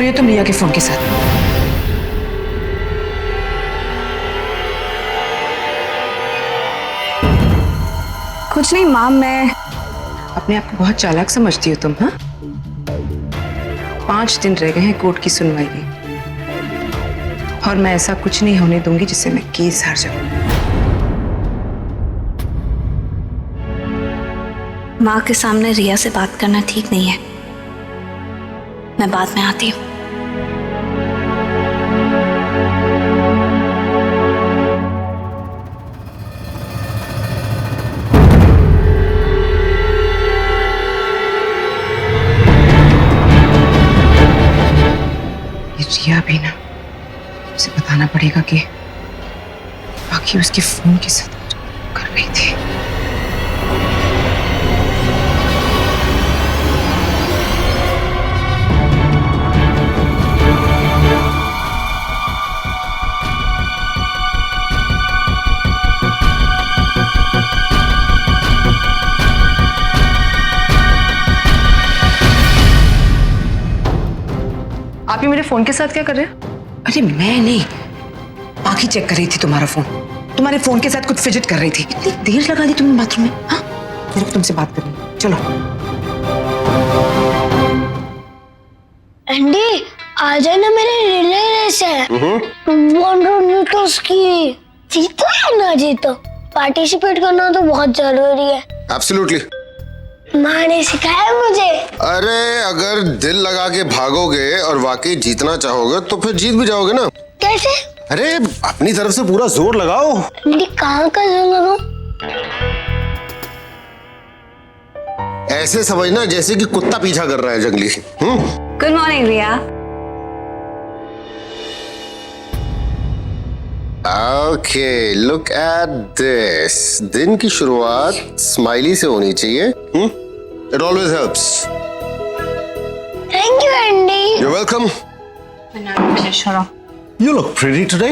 रही हो तुम रिया के फोन के साथ? कुछ नहीं माम, मैं अपने आप को बहुत चालाक समझती हो तुम, हाँ? 5 दिन रह गए हैं कोर्ट की सुनवाई में, और मैं ऐसा कुछ नहीं होने दूंगी जिससे मैं केस हार जाऊं। माँ के सामने रिया से बात करना ठीक नहीं है। मैं बाद में आती हूँ। रिया भी ना, उसे बताना पड़ेगा कि बाकी उसके फोन के साथ कुछ कर रही थी। आप ही मेरे फोन के साथ क्या कर रहे हैं? अरे मैं नहीं, बाकी चेक कर रही थी तुम्हारा फोन। तुम्हारे फोन के साथ कुछ फिजिट कर रही थी। इतनी देर लगा दी तुमने बाथरूम में? हाँ, मेरे को तुमसे बात करनी है। चलो। एंडी, आ जाना, मेरे रिले रेस है 100 मीटर्स की। जीतो या ना जीतो, पार्टिसिपेट करना तो बहुत जरूरी है। एब्सोल्युटली। माँ ने सिखाया मुझे। अरे अगर दिल लगा के भागोगे और वाकई जीतना चाहोगे तो फिर जीत भी जाओगे ना। कैसे? अरे अपनी तरफ से पूरा जोर लगाओ। एंडी, कहाँ का जोर लगाऊं? ऐसे समझना जैसे कि कुत्ता पीछा कर रहा है जंगली। Good morning Riya. Okay, look at this. दिन की शुरुआत स्माइली से होनी चाहिए। It always helps. Thank you Andy. You welcome. You look pretty today.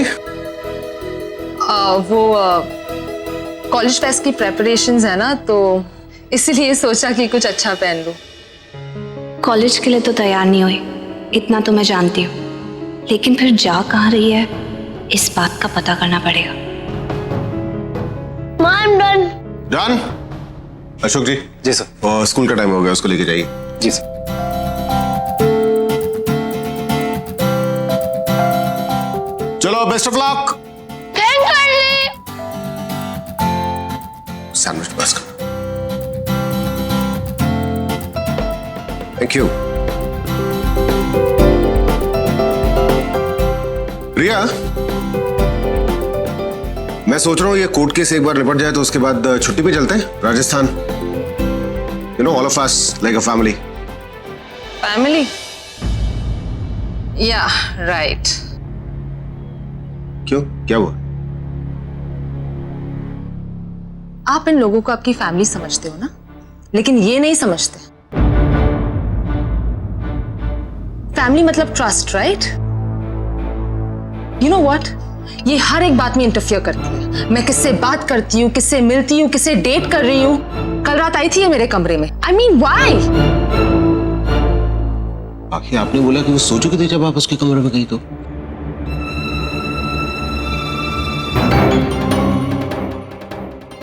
वो कॉलेज फेस्ट की प्रेपरेशंस है ना, तो इसीलिए सोचा कि कुछ अच्छा पहन लूं। कॉलेज के लिए तो तैयार नहीं हुई, इतना तो मैं जानती हूँ, लेकिन फिर जा कहाँ रही है इस बात का पता करना पड़ेगा। माँ, I am done. Done. Ashok ji. जी सर। और स्कूल का टाइम हो गया, उसको लेके जाइए। जी सर। चलो, best of luck. Thank you. Sandwich बस। Thank you. रिया, मैं सोच रहा हूँ ये कोर्ट केस एक बार निपट जाए तो उसके बाद छुट्टी पे चलते हैं Rajasthan. You know, all of us like a family. Family? या राइट। क्यों, क्या हुआ? आप इन लोगों को आपकी फैमिली समझते हो ना, लेकिन ये नहीं समझते। फैमिली मतलब trust, right? You know what, ये हर एक बात में इंटरफियर करती है। मैं किससे बात करती हूँ, किससे मिलती हूँ, किससे डेट कर रही हूँ। कल रात आई थी ये मेरे कमरे में। I mean why? बाकी आपने बोला कि वो सो चुके थे जब आप उसके कमरे में गई तो।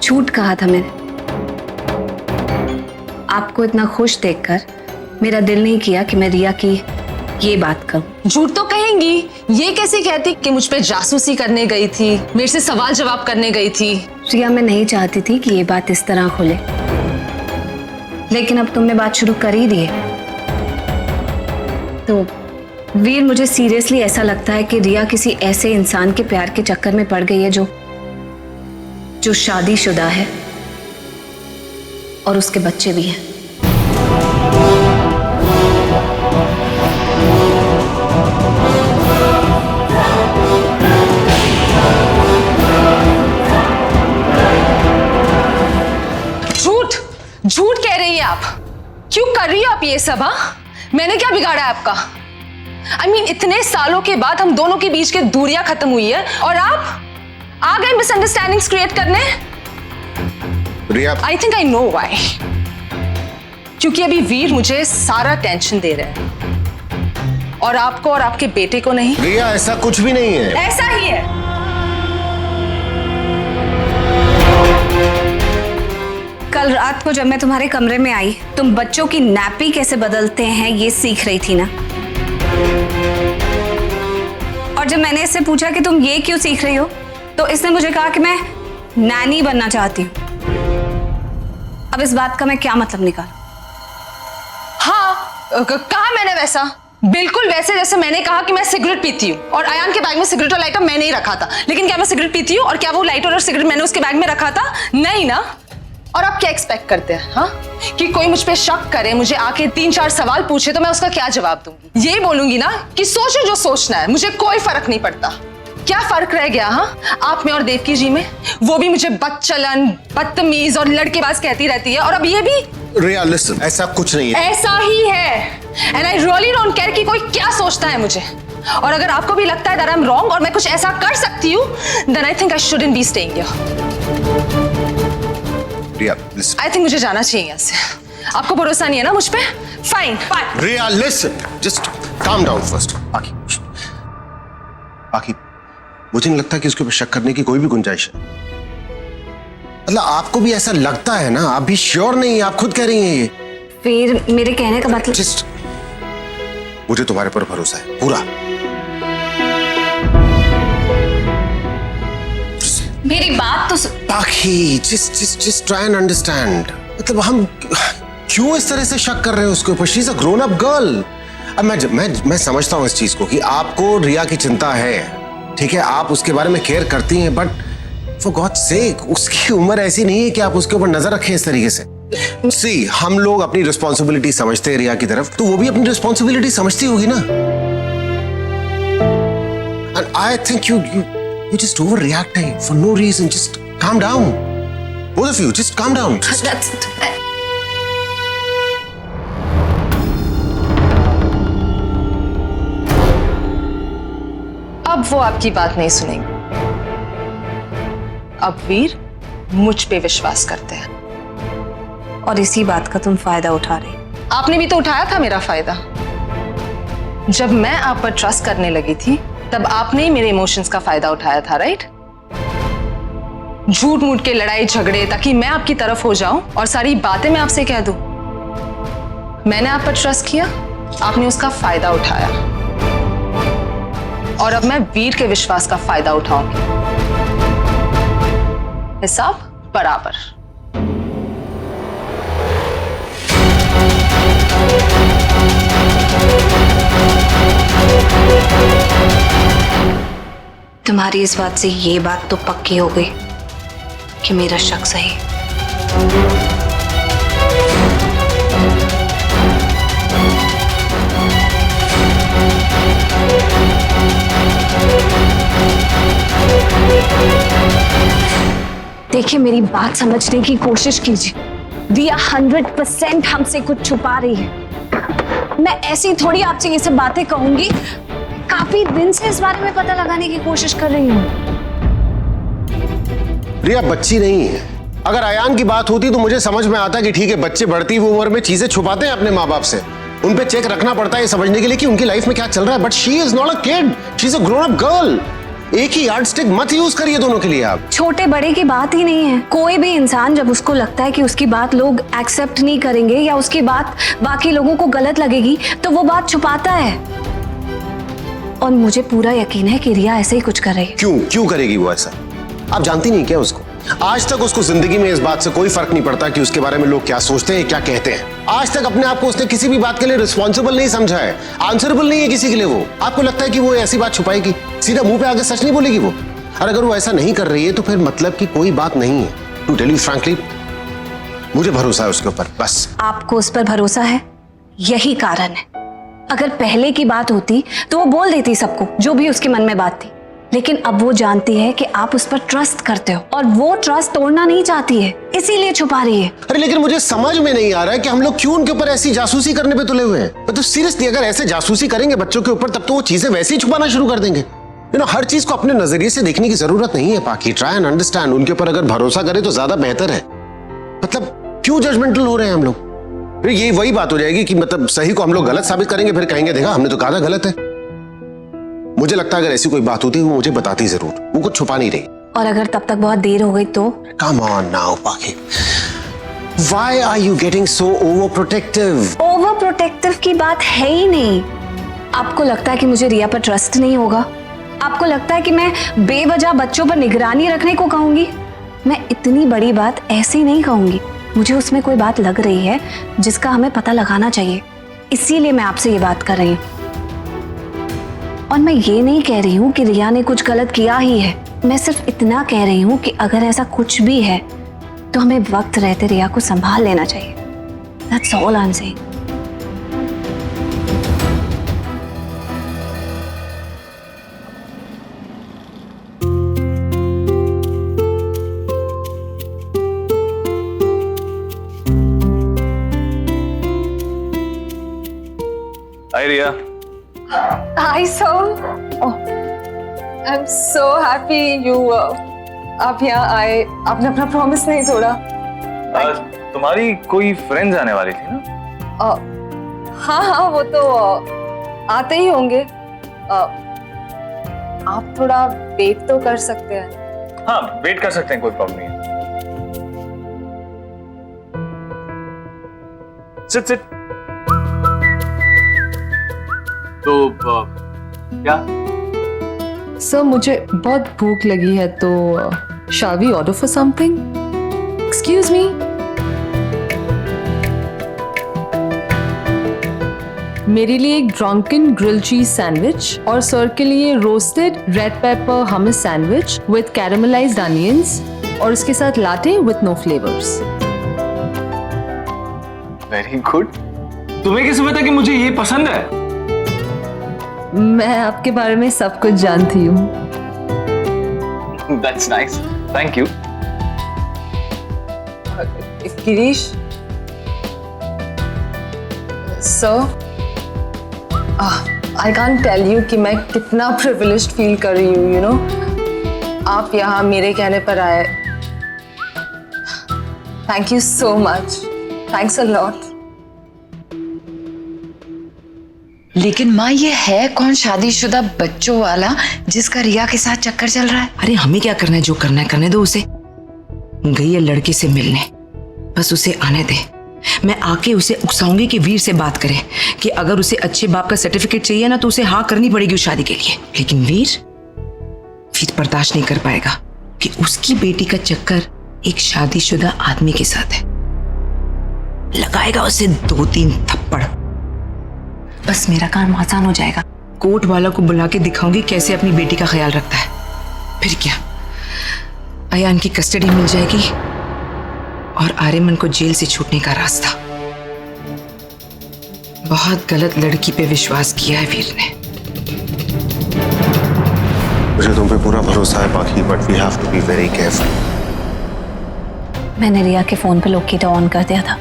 झूठ कहा था मैंने। आपको इतना खुश देखकर मेरा दिल नहीं किया कि मैं रिया की ये बात कहूं। झूठ तो कहेंगी, ये कैसे कहती कि मुझ पे जासूसी करने गई थी, मेरे से सवाल जवाब करने गई थी। रिया, मैं नहीं चाहती थी कि ये बात इस तरह खुले, लेकिन अब तुमने बात शुरू कर ही दी है तो वीर, मुझे सीरियसली ऐसा लगता है कि रिया किसी ऐसे इंसान के प्यार के चक्कर में पड़ गई है जो शादीशुदा है और उसके बच्चे भी हैं। झूठ कह रही है आप। क्यों कर रही हो आप ये सब? हाँ, मैंने क्या बिगाड़ा है आपका? आई मीन, इतने सालों के बाद हम दोनों के बीच की दूरियां खत्म हुई है और आप आ गए मिसअंडरस्टैंडिंग्स क्रिएट करने। Riya, I think I know why. क्योंकि अभी वीर मुझे सारा टेंशन दे रहा है। और आपको और आपके बेटे को नहीं? रिया ऐसा कुछ भी नहीं है। ऐसा ही है। कल रात को जब मैं तुम्हारे कमरे में आई, तुम बच्चों की नैपी कैसे बदलते हैं ये सीख रही थी ना। और जब मैंने इससे पूछा कि तुम ये क्यों सीख रही हो, तो इसने मुझे कहा कि मैं नैनी बनना चाहती हूँ। अब इस बात का मैं क्या मतलब निकालूं? हाँ, कहा मैंने वैसा, बिल्कुल वैसे जैसे मैंने कहा कि मैं सिगरेट पीती हूँ और अयान के बैग में सिगरेट और लाइटर मैंने ही रखा था। लेकिन क्या मैं सिगरेट पीती हूँ और क्या वो लाइटर और सिगरेट मैंने उसके बैग में रखा था? नहीं ना। और आप क्या एक्सपेक्ट करते हैं हाँ, कि कोई मुझ पे शक करे, मुझे आके 3-4 सवाल पूछे तो मैं उसका क्या जवाब दूंगी? यही बोलूंगी ना कि सोचो जो सोचना है, मुझे कोई फर्क नहीं पड़ता। क्या फर्क रह गया हाँ आप में और देवकी जी में? वो भी मुझे बदचलन, बदतमीज और लड़केबाज कहती रहती है, और अब ये भी। रिया लिसन, ऐसा कुछ नहीं है। ऐसा ही है, and I really don't care कि कोई क्या सोचता है मुझे। और अगर आपको भी लगता है दैट आई एम रॉन्ग और मैं कुछ ऐसा कर सकती हूँ, then I think I shouldn't be staying here. Riya listen, I think मुझे जाना चाहिए यहाँ से। आपको भरोसा नहीं है ना मुझ पे? Fine fine. Riya listen, just calm down first. बाकी मुझे नहीं लगता कि उसके ऊपर शक करने की कोई भी गुंजाइश है। मतलब आपको भी ऐसा लगता है ना, आप भी श्योर नहीं है, आप खुद कह रही हैं ये। फिर मेरे कहने का मतलब? जस्ट मुझे तुम्हारे पर भरोसा है पूरा। मेरी बात तो बाकी just try and understand। मतलब हम क्यों इस तरह से शक कर रहे हैं उसके ऊपर? She is a grown up girl. अब मैं समझता हूँ इस चीज को कि आपको रिया की चिंता है, ठीक है, आप उसके बारे में केयर करती हैं, बट फॉर गॉड्स सेक उसकी उम्र ऐसी नहीं है कि आप उसके ऊपर नजर रखें इस तरीके से। सी, हम लोग अपनी रिस्पॉन्सिबिलिटी समझते हैं रिया की तरफ, तो वो भी अपनी रिस्पॉन्सिबिलिटी समझती होगी ना। And I think you just overreacting for no reason. Just calm down. Both of you, just calm down. अब वो आपकी बात नहीं सुनेंगे। अब वीर मुझ पे विश्वास करते हैं। और इसी बात का तुम फायदा उठा रही। आपने भी तो उठाया था मेरा फायदा। जब मैं आप पर ट्रस्ट करने लगी थी, तब आपने ही मेरे इमोशंस का फायदा उठाया था, राइट? झूठ मूठ के लड़ाई झगड़े ताकि मैं आपकी तरफ हो जाऊं और सारी बातें मैं आपसे कह दूं। मैंने आप पर ट्रस्ट किया, आपने उसका फायदा उठाया, और अब मैं वीर के विश्वास का फायदा उठाऊंगी। हिसाब बराबर। तुम्हारी इस बात से ये बात तो पक्की हो गई कि मेरा शक सही। देखिए, मेरी बात समझने की कोशिश कीजिए। रिया 100% हमसे कुछ छुपा रही है। मैं ऐसी थोड़ी आपसे ये सब बातें कहूंगी। काफी दिन से इस बारे में पता लगाने की कोशिश कर रही हूँ। रिया बच्ची नहीं है। अगर अयान की बात होती तो मुझे समझ में आता कि ठीक है, बच्चे बढ़ती हुई उम्र में चीजें छुपाते हैं अपने माँ बाप से, उन पे चेक रखना पड़ता है समझने के लिए कि उनकी लाइफ में क्या चल रहा है। But she is not a kid, she is a grown up girl. एक ही यार्डस्टिक मत यूज करिए दोनों के लिए आप। छोटे बड़े की बात ही नहीं है। कोई भी इंसान जब उसको लगता है कि उसकी बात लोग एक्सेप्ट नहीं करेंगे या उसकी बात बाकी लोगों को गलत लगेगी, तो वो बात छुपाता है। और मुझे पूरा यकीन है कि रिया ऐसे ही कुछ कर रही है। क्यों करेगी वो ऐसा? आप जानती नहीं क्या उसको? आज तक उसको जिंदगी में इस बात से कोई फर्क नहीं पड़ता कि उसके बारे में लोग क्या सोचते हैं, क्या कहते हैं। आज तक अपने आप को उसने किसी भी बात के लिए रिस्पॉन्सिबल नहीं समझा है, आंसरेबल नहीं है किसी के लिए। वो आपको लगता है कि वो ऐसी बात छुपाएगी, सीधा मुंह पे आगे सच नहीं बोलेगी वो? और अगर वो ऐसा नहीं कर रही है तो फिर मतलब की कोई बात नहीं है। टू टेल यू फ्रैंकली, मुझे भरोसा है उसके ऊपर, बस। आपको उस पर भरोसा है, यही कारण है। अगर पहले की बात होती तो वो बोल देती सबको जो भी उसके मन में बात थी, लेकिन अब वो जानती है कि आप उस पर ट्रस्ट करते हो और वो ट्रस्ट तोड़ना नहीं चाहती है, इसीलिए छुपा रही है। अरे लेकिन मुझे समझ में नहीं आ रहा है कि हम लोग क्यों उनके ऊपर ऐसी जासूसी करने पे तुले हुए हैं। तो सीरियसली अगर ऐसे जासूसी करेंगे बच्चों के ऊपर, तब तो वो चीजें वैसे ही छुपाना शुरू कर देंगे। हर चीज को अपने नजरिए से देखने की जरूरत नहीं है पाकी। Try and understand. उनके ऊपर अगर भरोसा करे तो ज्यादा बेहतर है। मतलब क्यों जजमेंटल हो रहे हैं हम लोग? फिर ये वही बात हो जाएगी कि मतलब सही को हम लोग गलत साबित करेंगे, फिर कहेंगे देखा हमने तो कहा था गलत है। मुझे लगता है अगर ऐसी कोई बात होती वो मुझे बताती जरूर, वो कुछ छुपा नहीं रही। और अगर तब तक बहुत देर हो गई तो? Come on now, पाखी। Why are you getting so overprotective? Over protective की बात है ही नहीं। आपको लगता है कि मुझे रिया पर ट्रस्ट नहीं होगा? आपको लगता है कि मैं बेवजह बच्चों पर निगरानी रखने को कहूंगी? मैं इतनी बड़ी बात ऐसे नहीं कहूंगी। मुझे उसमें कोई बात लग रही है जिसका हमें पता लगाना चाहिए, इसीलिए मैं आपसे ये बात कर रही हूँ। और मैं ये नहीं कह रही हूँ कि रिया ने कुछ गलत किया ही है, मैं सिर्फ इतना कह रही हूँ कि अगर ऐसा कुछ भी है तो हमें वक्त रहते रिया को संभाल लेना चाहिए। That's all I'm saying. Hi Riya. Hi, sir. Oh, I'm so happy you आप यहाँ आए। आपने अपना प्रॉमिस नहीं तोड़ा। तुम्हारी कोई फ्रेंड्स आने वाली थी ना? हाँ हाँ, वो तो आते ही होंगे। आप थोड़ा वेट तो कर सकते हैं। हाँ, वेट कर सकते हैं, कोई प्रॉब्लम नहीं है। Sit sit. तो क्या? सर, मुझे बहुत भूख लगी है, तो shall we order for something? Excuse me. मेरे लिए एक ड्रंकन ग्रिल चीज सैंडविच और सर के लिए roasted red pepper hummus sandwich with caramelised onions और उसके साथ latte with no flavours. Very good. तुम्हें कैसे पता कि मुझे ये पसंद है? मैं आपके बारे में सब कुछ जानती हूँ। That's nice. Thank you. Girish, sir, I can't tell you कि मैं कितना प्रिविलेज्ड फील कर रही हूँ, यू नो। आप यहाँ मेरे कहने पर आए। Thank you so much. Thanks a lot. लेकिन माँ, ये है कौन शादीशुदा बच्चों वाला जिसका रिया के साथ चक्कर चल रहा है? अरे हमें क्या करना है, जो करना है करने दो उसे। गई है लड़के से मिलने, बस उसे आने दे। मैं आके उसे उकसाऊंगी कि वीर से बात करे कि अगर उसे अच्छे बाप का सर्टिफिकेट चाहिए ना तो उसे हाँ करनी पड़ेगी उस शादी के लिए। लेकिन वीर बर्दाश्त नहीं कर पाएगा कि उसकी बेटी का चक्कर एक शादीशुदा आदमी के साथ है। लगाएगा उसे 2-3 थप्पड़, बस मेरा काम आसान हो जाएगा। कोर्ट वाला को बुला के दिखाऊंगी कैसे अपनी बेटी का ख्याल रखता है। फिर क्या, अयान की कस्टडी मिल जाएगी और आर्यमन को जेल से छूटने का रास्ता। बहुत गलत लड़की पे विश्वास किया है वीर ने। मुझे तुम पे पूरा भरोसा है Pakhi, but we have to be very careful. मैंने रिया के फोन पे लोकेटर ऑन कर दिया था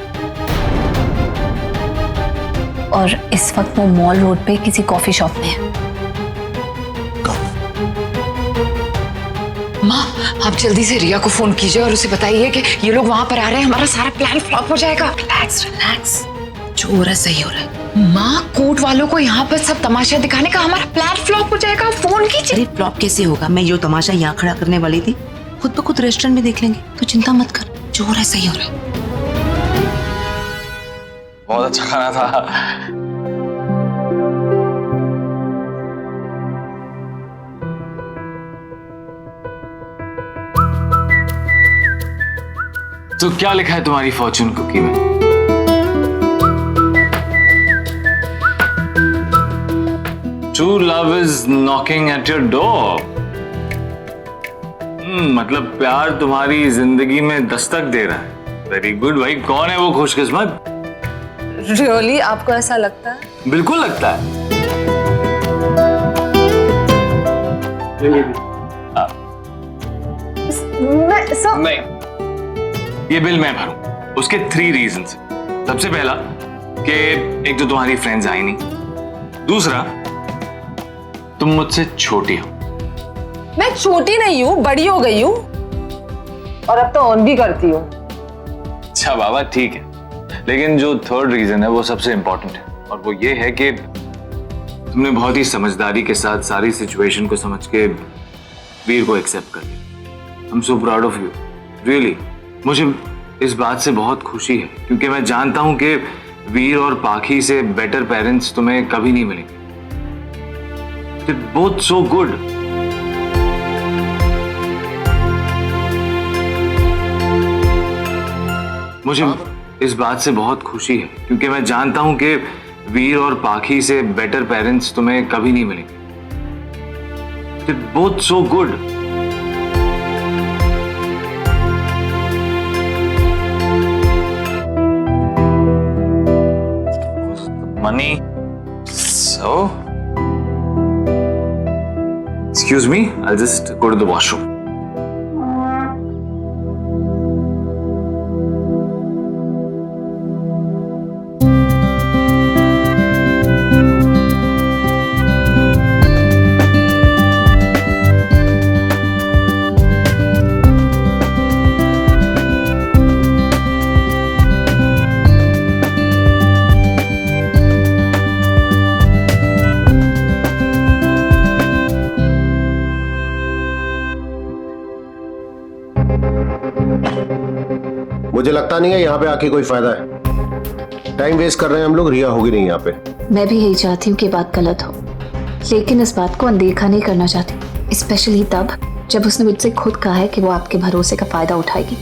और इस वक्त वो मॉल रोड पे किसी कॉफी शॉप में है। माँ, आप जल्दी से रिया को फोन कीजिए और उसे बताइए कि ये लोग वहां पर आ रहे हैं, हमारा सारा प्लान फ्लॉप हो जाएगा। रिलैक्स रिलैक्स, जो हो रहा है सही हो रहा है। माँ, कोर्ट वालों को यहाँ पर सब तमाशा दिखाने का हमारा प्लान फ्लॉप हो जाएगा। फोन कीजिए। अरे फ्लॉप कैसे होगा? मैं जो तमाशा यहाँ खड़ा करने वाली थी खुद ब खुद रेस्टोरेंट में देख लेंगे, तो चिंता मत कर, जो हो रहा है सही हो रहा है। बहुत अच्छा खाना था। तो क्या लिखा है तुम्हारी फॉर्चून कुकी में? True love is knocking at your door. मतलब प्यार तुम्हारी जिंदगी में दस्तक दे रहा है। वेरी गुड भाई। कौन है वो खुशकिस्मत? रियली आपको ऐसा लगता है? बिल्कुल लगता है। नहीं, ये बिल मैं भरूं। उसके 3 रीजंस। सबसे पहला कि एक तो तुम्हारी फ्रेंड्स आई नहीं, दूसरा तुम मुझसे छोटी हो। मैं छोटी नहीं हूँ, बड़ी हो गई हूँ और अब तो ऑन भी करती हूँ। अच्छा बाबा, ठीक है, लेकिन जो थर्ड रीजन है वो सबसे इंपॉर्टेंट है, और वो ये है कि तुमने बहुत ही समझदारी के साथ सारी सिचुएशन को समझ के वीर को एक्सेप्ट कर लिया। I am so proud of you, really. मुझे इस बात से बहुत खुशी है क्योंकि मैं जानता हूं कि वीर और पाखी से बेटर पेरेंट्स तुम्हें कभी नहीं मिलेंगे। Both so good. मुझे इस बात से बहुत खुशी है क्योंकि मैं जानता हूं कि वीर और पाखी से बेटर पेरेंट्स तुम्हें कभी नहीं मिलेंगे। Both so good. Money, so excuse me, I'll just go to the washroom. मुझे लगता नहीं है यहाँ पे आके कोई फायदा है। टाइम वेस्ट कर रहे हैं हम लोग, रिया होगी नहीं यहाँ पे। मैं भी यही चाहती हूँ कि बात गलत हो, लेकिन इस बात को अनदेखा नहीं करना चाहती, स्पेशली तब जब उसने मुझसे खुद कहा है कि वो आपके भरोसे का फायदा उठाएगी।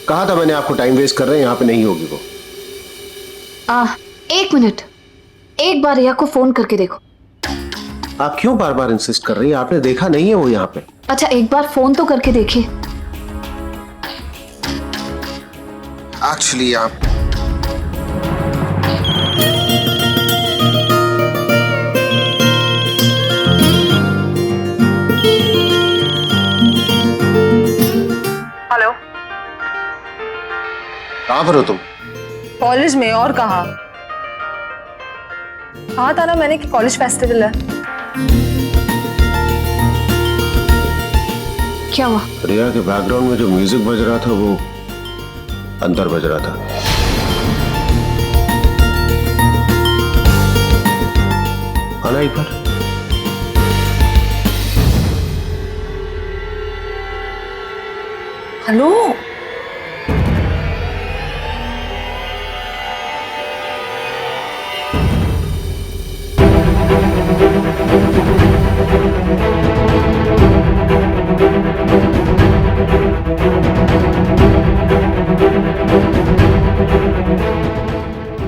कहा था मैंने आपको, टाइम वेस्ट कर रहे हैं, यहाँ पे नहीं होगी वो। एक मिनट, एक बार रिया को फोन करके देखो। आप क्यों बार बार इंसिस्ट कर रही है? आपने देखा नहीं है वो यहाँ पे? अच्छा, एक बार फोन तो करके देखिए। एक्चुअली आप कहाँ पर हो तुम? कॉलेज में, और कहाँ? कहा था ना मैंने कि कॉलेज फेस्टिवल है। क्या हुआ? रिया के बैकग्राउंड में जो म्यूजिक बज रहा था वो अंदर बज रहा था। आना एक बार। हेलो,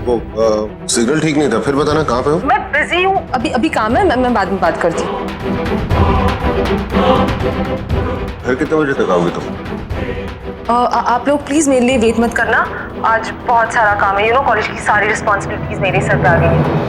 वो सिग्नल ठीक नहीं था। फिर बताना कहाँ पे हो? मैं बिजी हूँ, अभी काम है, मैं बाद में बात करती हूँ। फिर कितने बजे तक आओगे तुम? आप लोग प्लीज मेरे लिए वेट मत करना, आज बहुत सारा काम है। कॉलेज की सारी रिस्पॉन्सिबिलिटीज मेरे सर पे आ गई है।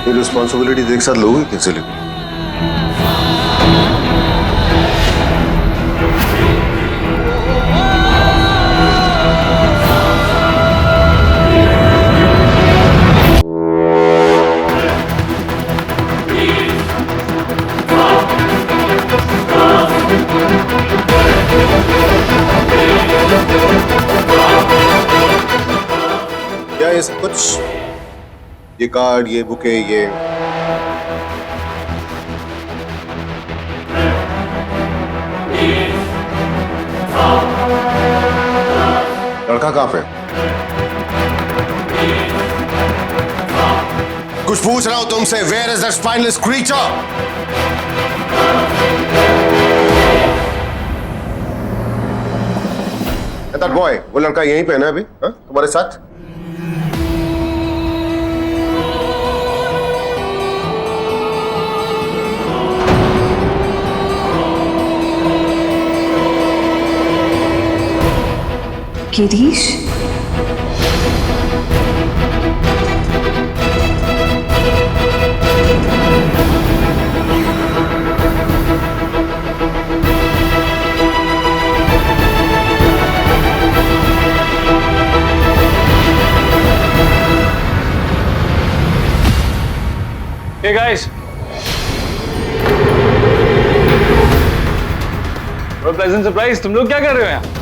ये रिस्पॉन्सिबिलिटी एक साथ लोगे कैसे लोगे? ये सब कुछ, ये कार्ड, ये बुके, ये लड़का कहाँ पे? कुछ पूछ रहा हूं तुमसे, where is that spineless creature? That boy, वो लड़का यहीं पे है ना अभी, हाँ? तुम्हारे साथ? गिरीश, Hey guys, बड़ा प्लेजेंट सरप्राइज। तुम लोग क्या कर रहे हो यहाँ?